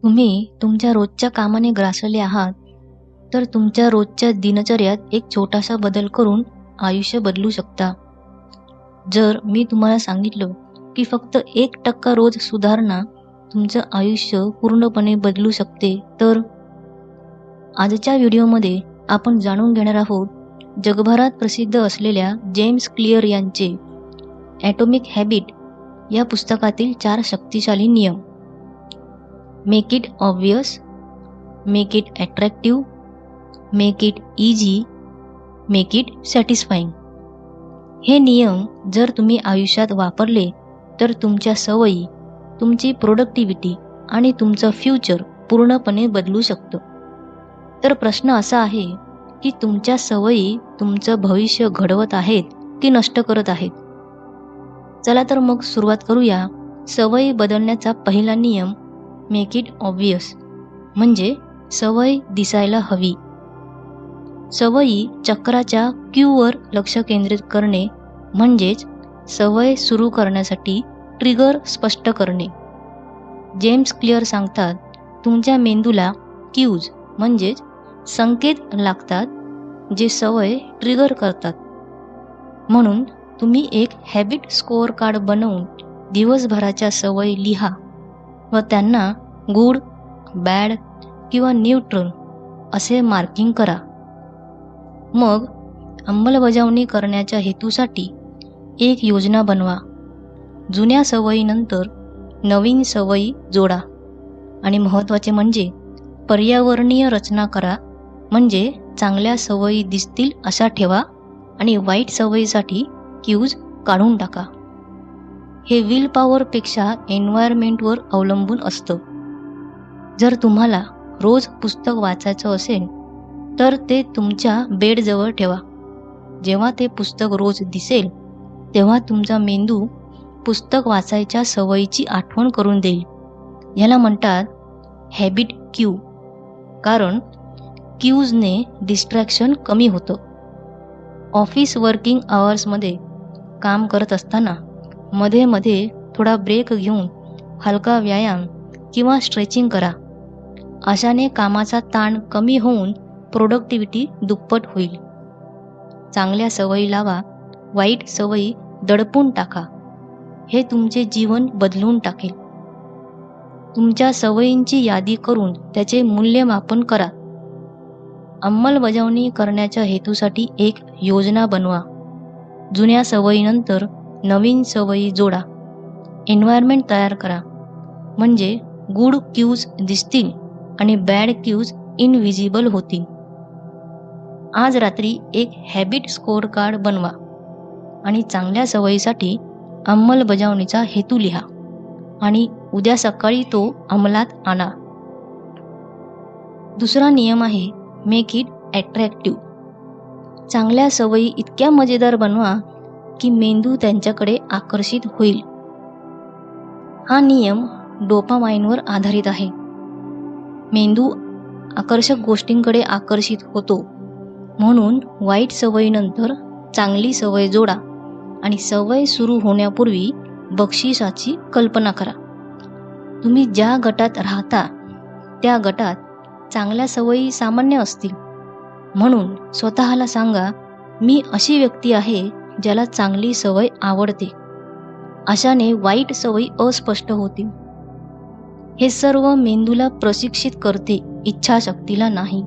तुम्ही तुमच्या रोजच्या कामाने ग्रासले आहात, तर तुमच्या रोजच्या दिनचर्यात एक छोटासा बदल करून आयुष्य बदलू शकता. जर मी तुम्हाला सांगितलं की फक्त 1% रोज सुधारणा तुमचं आयुष्य पूर्णपणे बदलू शकते, तर आजच्या व्हिडिओमध्ये आपण जाणून घेणार आहोत जगभरात प्रसिद्ध असलेल्या जेम्स क्लिअर यांचे ॲटॉमिक हॅबिट या पुस्तकातील 4 शक्तिशाली नियम. Make it obvious, make it attractive, make it easy, make it satisfying. हे नियम जर तुम्ही आयुष्यात वापरले तर तुमच्या सवयी, तुमची प्रोडक्टिव्हिटी आणि तुमचं फ्युचर पूर्णपणे बदलू शकतं. तर प्रश्न असा आहे की तुमच्या सवयी तुमचं भविष्य घडवत आहेत की नष्ट करत आहेत? चला तर मग सुरुवात करूया. सवयी बदलण्याचा पहिला नियम, मेक इट ऑब्वियस, म्हणजे सवय दिसायला हवी. सवयी चक्राच्या क्यूवर लक्ष केंद्रित करणे म्हणजेच सवय सुरू करण्यासाठी ट्रिगर स्पष्ट करणे. जेम्स क्लिअर सांगतात, तुमच्या मेंदूला क्यूज म्हणजेच संकेत लागतात जे सवय ट्रिगर करतात. म्हणून तुम्ही एक हॅबिट स्कोअर कार्ड बनवून दिवसभराच्या सवयी लिहा व त्यांना गुड, बॅड किंवा न्यूट्रल असे मार्किंग करा. मग अंमलबजावणी करण्याच्या हेतूसाठी एक योजना बनवा. जुन्या सवयीनंतर नवीन सवयी जोडा आणि महत्त्वाचे म्हणजे पर्यावरणीय रचना करा, म्हणजे चांगल्या सवयी दिसतील अशा ठेवा आणि वाईट सवयीसाठी क्यूज काढून टाका. हे विल पॉवरपेक्षा एन्व्हायरमेंटवर अवलंबून असतं. जर तुम्हाला रोज पुस्तक वाचायचं असेल तर ते तुमच्या बेडजवळ ठेवा. जेव्हा ते पुस्तक रोज दिसेल तेव्हा तुमचा मेंदू पुस्तक वाचायच्या सवयीची आठवण करून देईल. ह्याला म्हणतात हॅबिट क्यू. कारण क्यूजने डिस्ट्रॅक्शन कमी होतं. ऑफिस वर्किंग आवर्समध्ये काम करत असताना मध्ये मध्ये थोडा ब्रेक घेऊन हलका व्यायाम किंवा स्ट्रेचिंग करा. अशाने कामाचा ताण कमी होऊन प्रोडक्टिव्हिटी दुप्पट होईल. चांगल्या सवयी लावा, वाईट सवयी दडपून टाका. हे तुमचे जीवन बदलून टाकेल. तुमच्या सवयींची यादी करून त्याचे मूल्यमापन करा. अंमलबजावणी करण्याच्या हेतूसाठी एक योजना बनवा. जुन्या सवयीनंतर नवीन सवयी जोडा. एन्व्हायरमेंट तयार करा, म्हणजे गुड क्यूज दिसतील आणि बॅड क्यूज इनव्हिजिबल होतील. आज रात्री एक हॅबिट स्कोअर कार्ड बनवा आणि चांगल्या सवयीसाठी अंमलबजावणीचा हेतू लिहा आणि उद्या सकाळी तो अंमलात आणा. दुसरा नियम आहे मेक इट अट्रॅक्टिव्ह. चांगल्या सवयी इतक्या मजेदार बनवा की मेंदू त्यांच्याकडे आकर्षित होईल. हा नियम डोपामाइनवर आधारित आहे. मेंदू आकर्षक गोष्टींकडे आकर्षित होतो. म्हणून वाईट सवयीनंतर चांगली सवय जोडा आणि सवय सुरू होण्यापूर्वी बक्षिसाची कल्पना करा. तुम्ही ज्या गटात राहता त्या गटात चांगल्या सवयी सामान्य असतील. म्हणून स्वतःला सांगा, मी अशी व्यक्ती आहे ज्याला चांगली सवय आवडते. अशाने वाईट सवयी अस्पष्ट होतील. हे सर्व मेंदूला प्रशिक्षित करते, इच्छाशक्तीला नाही.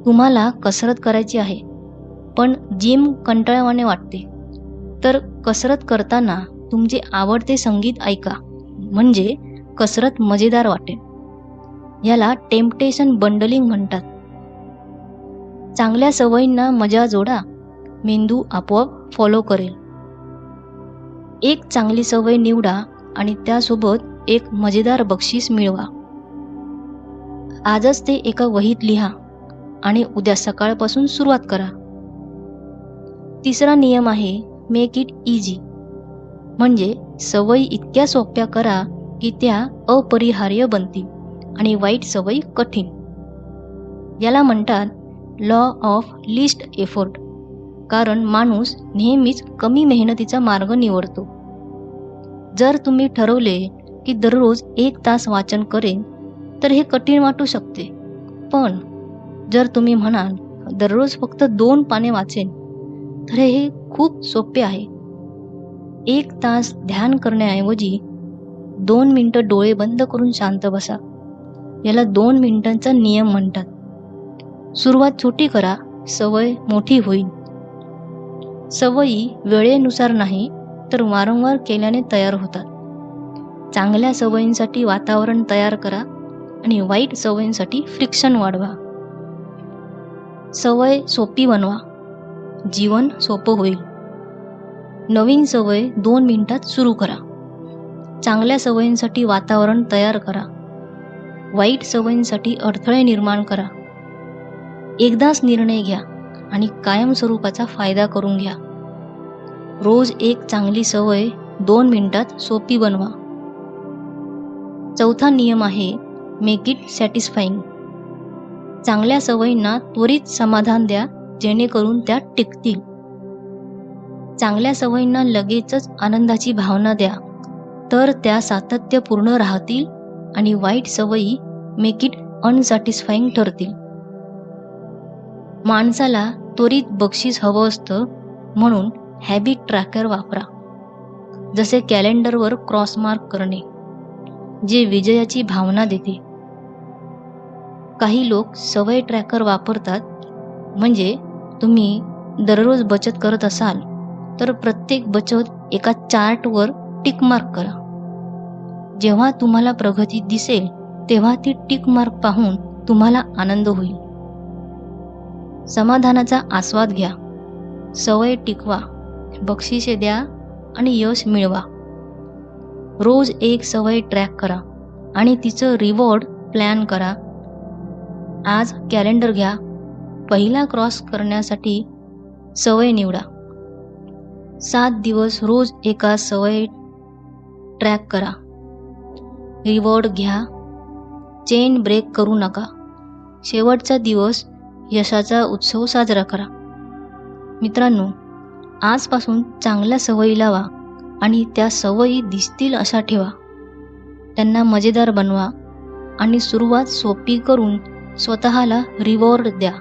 तुम्हाला कसरत करायची आहे पण जिम कंटाळवाणे वाटते, तर कसरत करताना तुमचे आवडते संगीत ऐका, म्हणजे कसरत मजेदार वाटेल. याला टेम्पटेशन बंडलिंग म्हणतात. चांगल्या सवयींना मजा जोडा, मेंदू आपोआप फॉलो करेल. एक चांगली सवय निवडा आणि त्यासोबत एक मजेदार बक्षीस मिळवा. आजच ते एका वहीत लिहा आणि उद्या सकाळपासून सुरुवात करा. तिसरा नियम आहे मेक इट इझी, म्हणजे सवयी इतक्या सोप्या करा की त्या अपरिहार्य बनतील आणि वाईट सवयी कठीण. याला म्हणतात लॉ ऑफ लिस्ट एफर्ट. कारण माणूस नेहमीच कमी मेहनतीचा मार्ग निवडतो. जर तुम्ही ठरवले की दररोज 1 तास वाचन करेन, तर हे कठीण वाटू शकते. पण जर तुम्ही म्हणाल दररोज फक्त 2 पाने वाचेन, तर हे खूप सोपे आहे. 1 तास ध्यान करण्याऐवजी 2 मिनिटं डोळे बंद करून शांत बसा. याला 2 मिनिटांचा नियम म्हणतात. सुरुवात छोटी करा, सवय मोठी होईल. सवयी वेळेनुसार नाही, तर वारंवार केल्याने तयार होतात. चांगल्या सवयींसाठी वातावरण तयार करा आणि वाईट सवयींसाठी फ्रिक्शन वाढवा. सवय सोपी बनवा, जीवन सोपं होईल. नवीन सवय 2 मिनिटात सुरू करा. चांगल्या सवयींसाठी वातावरण तयार करा. वाईट सवयींसाठी अडथळे निर्माण करा. एकदाच निर्णय घ्या आणि कायमस्वरूपाचा फायदा करून घ्या. रोज एक चांगली सवय 2 मिनिटात सोपी बनवा. चौथा नियम आहे मेक इट सॅटिस्फाईंग. चांगल्या सवयींना त्वरित समाधान द्या, जेणेकरून त्या टिकतील. चांगल्या सवयींना लगेचच आनंदाची भावना द्या, तर त्या सातत्यपूर्ण राहतील आणि वाईट सवयी मेक इट अनसॅटिस्फाईंग ठरतील. माणसाला त्वरित बक्षीस हवं असतं, म्हणून हॅबिट ट्रॅकर वापरा. जसे कॅलेंडरवर क्रॉस मार्क करणे, जे विजयाची भावना देते. काही लोक सवय ट्रॅकर वापरतात, म्हणजे तुम्ही दररोज बचत करत असाल तर प्रत्येक बचत एका चार्टवर टिक मार्क करा. जेव्हा तुम्हाला प्रगती दिसेल तेव्हा ती टिक मार्क पाहून तुम्हाला आनंद होईल. समाधानाचा आस्वाद घ्या. सवय टिकवा, बक्षिसे द्या आणि यश मिळवा. रोज एक सवय ट्रॅक करा आणि तिचं रिवॉर्ड प्लॅन करा. आज कॅलेंडर घ्या. पहिला क्रॉस करण्यासाठी सवय निवडा. 7 दिवस रोज एका सवय ट्रॅक करा. रिवॉर्ड घ्या. चेन ब्रेक करू नका. शेवटचा दिवस यशाचा उत्सव साजरा करा. मित्रांनो, आजपासून चांगल्या सवयी लावा आणि त्या सवयी दिसतील अशा ठेवा. त्यांना मजेदार बनवा आणि सुरुवात सोपी करून स्वतःला रिवॉर्ड द्या.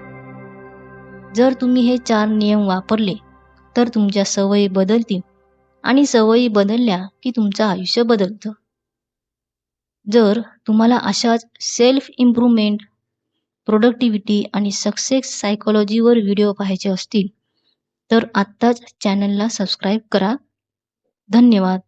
जर तुम्ही हे 4 नियम वापरले तर तुमच्या सवयी बदलतील आणि सवयी बदलल्या की तुमचं आयुष्य बदलतं. जर तुम्हाला अशाच सेल्फ इम्प्रूव्हमेंट, प्रोडक्टिव्हिटी आणि सक्सेस सायकोलॉजीवर व्हिडिओ पाहायचे असतील तर आत्ताच चॅनलला सबस्क्राईब करा. धन्यवाद.